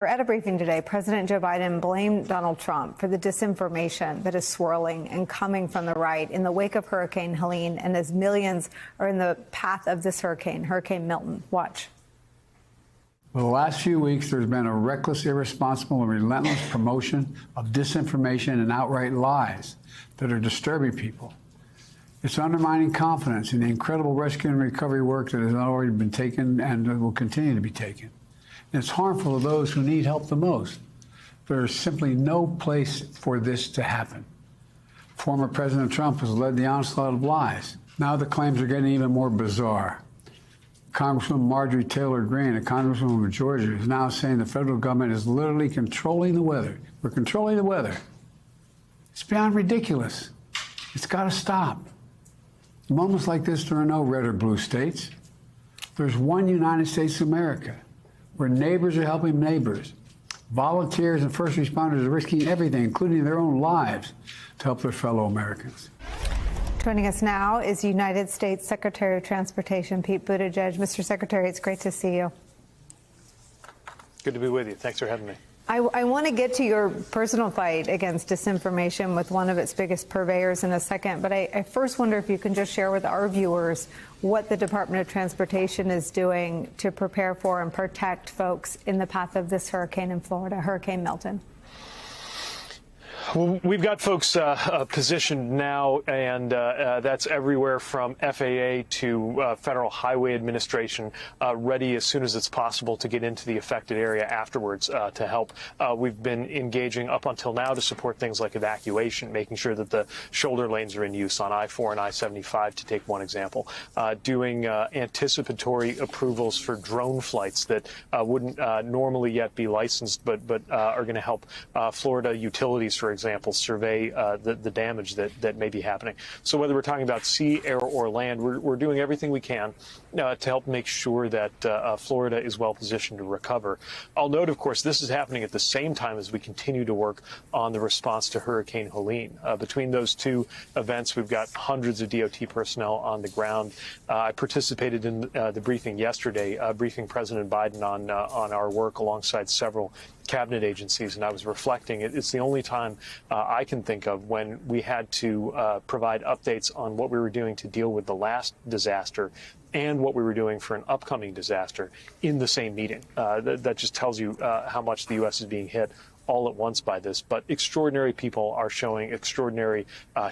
At a briefing today, President Joe Biden blamed Donald Trump for the disinformation that is swirling and coming from the right in the wake of Hurricane Helene and as millions are in the path of this hurricane, Hurricane Milton. Watch. For the last few weeks, there's been a reckless, irresponsible, and relentless promotion of disinformation and outright lies that are disturbing people. It's undermining confidence in the incredible rescue and recovery work that has already been taken and will continue to be taken. It's harmful to those who need help the most. There is simply no place for this to happen. Former President Trump has led the onslaught of lies. Now the claims are getting even more bizarre. Congresswoman Marjorie Taylor Greene, a congresswoman of Georgia, is now saying the federal government is literally controlling the weather. We're controlling the weather. It's beyond ridiculous. It's got to stop. In moments like this, there are no red or blue states. There's one United States of America, where neighbors are helping neighbors. Volunteers and first responders are risking everything, including their own lives, to help their fellow Americans. Joining us now is United States Secretary of Transportation Pete Buttigieg. Mr. Secretary, it's great to see you. Good to be with you. Thanks for having me. I want to get to your personal fight against disinformation with one of its biggest purveyors in a second, but I first wonder if you can just share with our viewers what the Department of Transportation is doing to prepare for and protect folks in the path of this hurricane in Florida, Hurricane Milton. Well, we've got folks positioned now, and that's everywhere from FAA to Federal Highway Administration, ready as soon as it's possible to get into the affected area afterwards to help. We've been engaging up until now to support things like evacuation, making sure that the shoulder lanes are in use on I-4 and I-75, to take one example, doing anticipatory approvals for drone flights that wouldn't normally yet be licensed, but are going to help Florida utilities, for example, survey the damage that may be happening. So whether we're talking about sea, air, or land, we're doing everything we can to help make sure that Florida is well positioned to recover. I'll note, of course, this is happening at the same time as we continue to work on the response to Hurricane Helene. Between those two events, we've got hundreds of DOT personnel on the ground. I participated in the briefing yesterday, briefing President Biden on our work alongside several cabinet agencies, and I was reflecting. It's the only time I can think of when we had to provide updates on what we were doing to deal with the last disaster and what we were doing for an upcoming disaster in the same meeting. That just tells you how much the U.S. is being hit all at once by this. But extraordinary people are showing extraordinary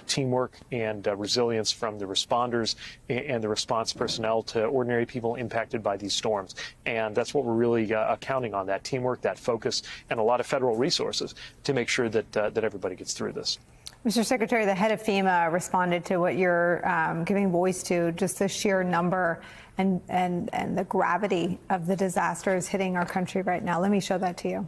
teamwork and resilience, from the responders and the response personnel to ordinary people impacted by these storms. And that's what we're really counting on, that teamwork, that focus, and a lot of federal resources to make sure that everybody gets through this. Mr. Secretary, the head of FEMA responded to what you're giving voice to, just the sheer number and the gravity of the disasters hitting our country right now. Let me show that to you.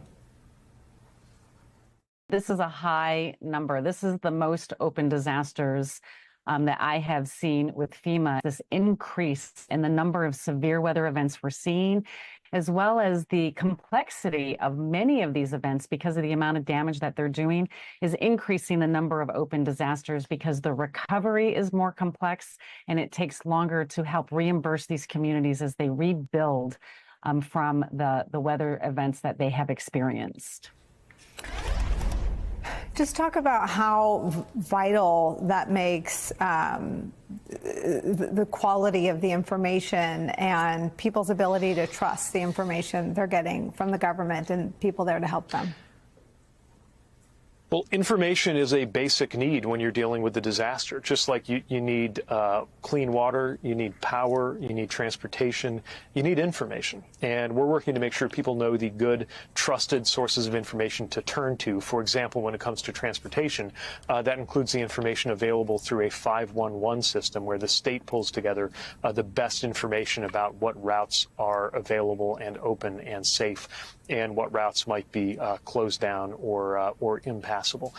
This is a high number. This is the most open disasters that I have seen with FEMA. This increase in the number of severe weather events we're seeing, as well as the complexity of many of these events because of the amount of damage that they're doing, is increasing the number of open disasters because the recovery is more complex and it takes longer to help reimburse these communities as they rebuild from the weather events that they have experienced. Just talk about how vital that makes the quality of the information and people's ability to trust the information they're getting from the government and people there to help them. Well, information is a basic need when you're dealing with a disaster. Just like you need clean water, you need power, you need transportation, you need information. And we're working to make sure people know the good, trusted sources of information to turn to. For example, when it comes to transportation, that includes the information available through a 511 system where the state pulls together the best information about what routes are available and open and safe, and what routes might be closed down or impassable.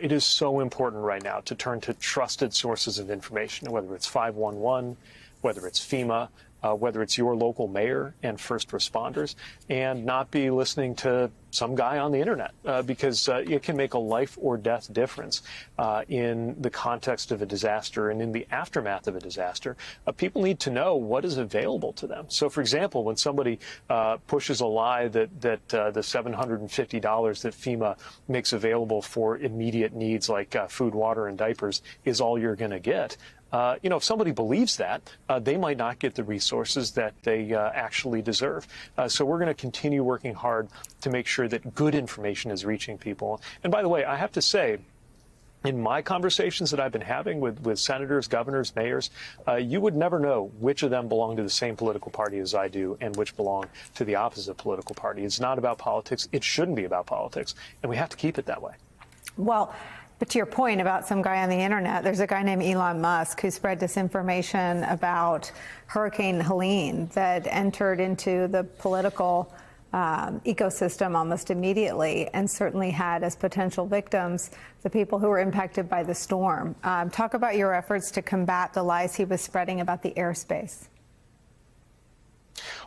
It is so important right now to turn to trusted sources of information, whether it's 511, whether it's FEMA, whether it's your local mayor and first responders, and not be listening to some guy on the internet, because it can make a life or death difference in the context of a disaster and in the aftermath of a disaster. People need to know what is available to them. So, for example, when somebody pushes a lie that the $750 that FEMA makes available for immediate needs like food, water, and diapers is all you're going to get, if somebody believes that, they might not get the resources that they actually deserve. So we're going to continue working hard to make sure that good information is reaching people. And by the way, I have to say, in my conversations that I've been having with senators, governors, mayors, you would never know which of them belong to the same political party as I do and which belong to the opposite political party. It's not about politics. It shouldn't be about politics. And we have to keep it that way. Well, but to your point about some guy on the internet, there's a guy named Elon Musk who spread disinformation about Hurricane Helene that entered into the political ecosystem almost immediately, and certainly had as potential victims the people who were impacted by the storm. Talk about your efforts to combat the lies he was spreading about the airspace.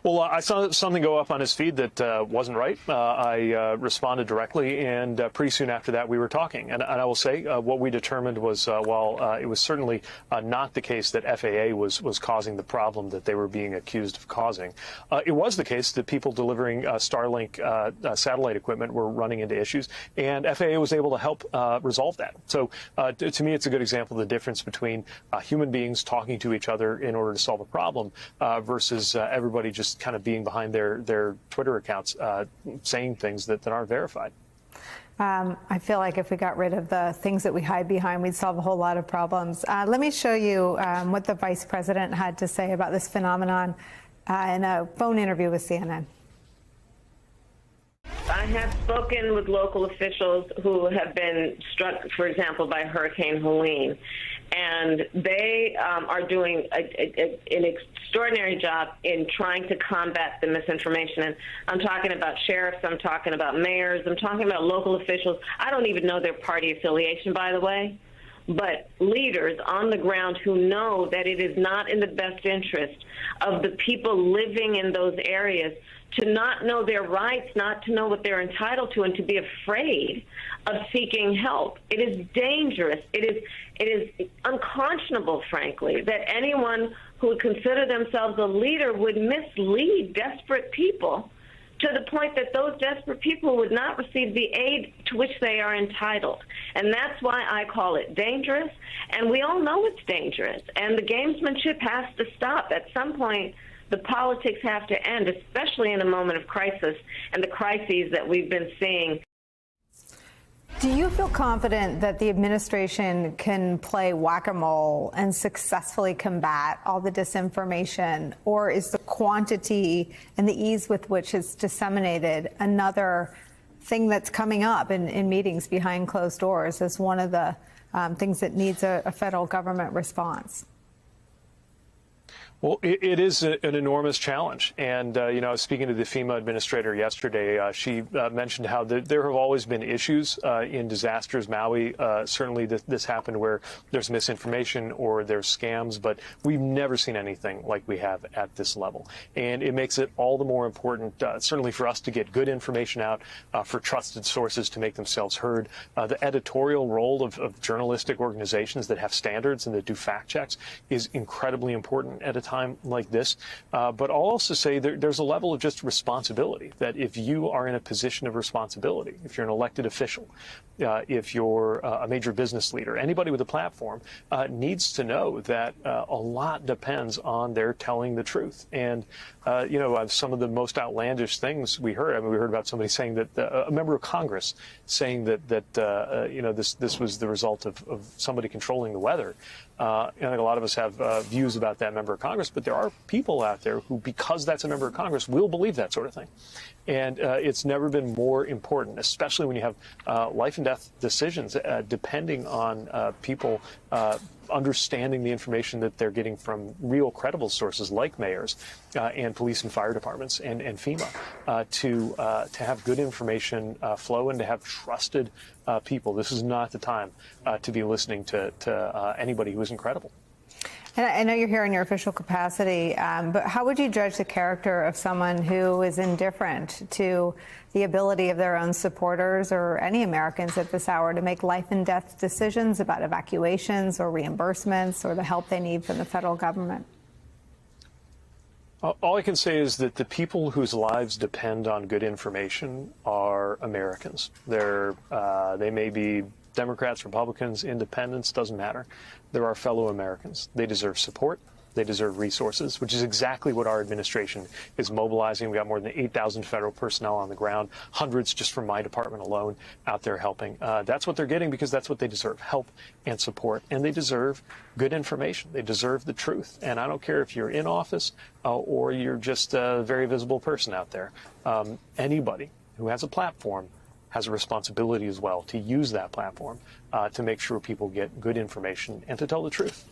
Well, I saw something go up on his feed that wasn't right. I responded directly, and pretty soon after that, we were talking. And I will say what we determined was, while it was certainly not the case that FAA was causing the problem that they were being accused of causing, it was the case that people delivering Starlink satellite equipment were running into issues, and FAA was able to help resolve that. So to me, it's a good example of the difference between human beings talking to each other in order to solve a problem versus everybody just kind of being behind their Twitter accounts saying things that aren't verified. I feel like if we got rid of the things that we hide behind, we'd solve a whole lot of problems. Let me show you what the vice president had to say about this phenomenon in a phone interview with CNN. I have spoken with local officials who have been struck, for example, by Hurricane Helene, and they are doing an extraordinary job in trying to combat the misinformation. And I'm talking about sheriffs, I'm talking about mayors, I'm talking about local officials. I don't even know their party affiliation, by the way, but leaders on the ground who know that it is not in the best interest of the people living in those areas to not know their rights, not to know what they're entitled to, and to be afraid of seeking help. It is dangerous. It is unconscionable, frankly, that anyone who would consider themselves a leader would mislead desperate people to the point that those desperate people would not receive the aid to which they are entitled. And that's why I call it dangerous, and we all know it's dangerous. And the gamesmanship has to stop. At some point, the politics have to end, especially in a moment of crisis and the crises that we've been seeing. Do you feel confident that the administration can play whack-a-mole and successfully combat all the disinformation, or is the quantity and the ease with which it's disseminated another thing that's coming up in meetings behind closed doors as one of the things that needs a federal government response? Well, it is an enormous challenge. And, I was speaking to the FEMA administrator yesterday. She mentioned how there have always been issues in disasters. Maui, certainly this happened where there's misinformation or there's scams, but we've never seen anything like we have at this level. And it makes it all the more important, certainly for us to get good information out, for trusted sources to make themselves heard. The editorial role of journalistic organizations that have standards and that do fact checks is incredibly important at a time like this. But I'll also say there's a level of just responsibility, that if you are in a position of responsibility, if you're an elected official, if you're a major business leader, anybody with a platform needs to know that a lot depends on their telling the truth. And, some of the most outlandish things we heard, we heard about somebody saying that a member of Congress saying that this was the result of somebody controlling the weather. I think a lot of us have views about that member of Congress, but there are people out there who, because that's a member of Congress, will believe that sort of thing. And it's never been more important, especially when you have life and death decisions depending on people understanding the information that they're getting from real credible sources like mayors and police and fire departments and FEMA to have good information flow and to have trusted people. This is not the time to be listening to anybody who isn't credible. And I know you're here in your official capacity, but how would you judge the character of someone who is indifferent to the ability of their own supporters or any Americans at this hour to make life and death decisions about evacuations or reimbursements or the help they need from the federal government? All I can say is that the people whose lives depend on good information are Americans. They may be Democrats, Republicans, independents, doesn't matter. They're our fellow Americans. They deserve support. They deserve resources, which is exactly what our administration is mobilizing. We got more than 8,000 federal personnel on the ground, hundreds just from my department alone out there helping. That's what they're getting because that's what they deserve, help and support. And they deserve good information. They deserve the truth. And I don't care if you're in office or you're just a very visible person out there. Anybody who has a platform has a responsibility as well to use that platform to make sure people get good information and to tell the truth.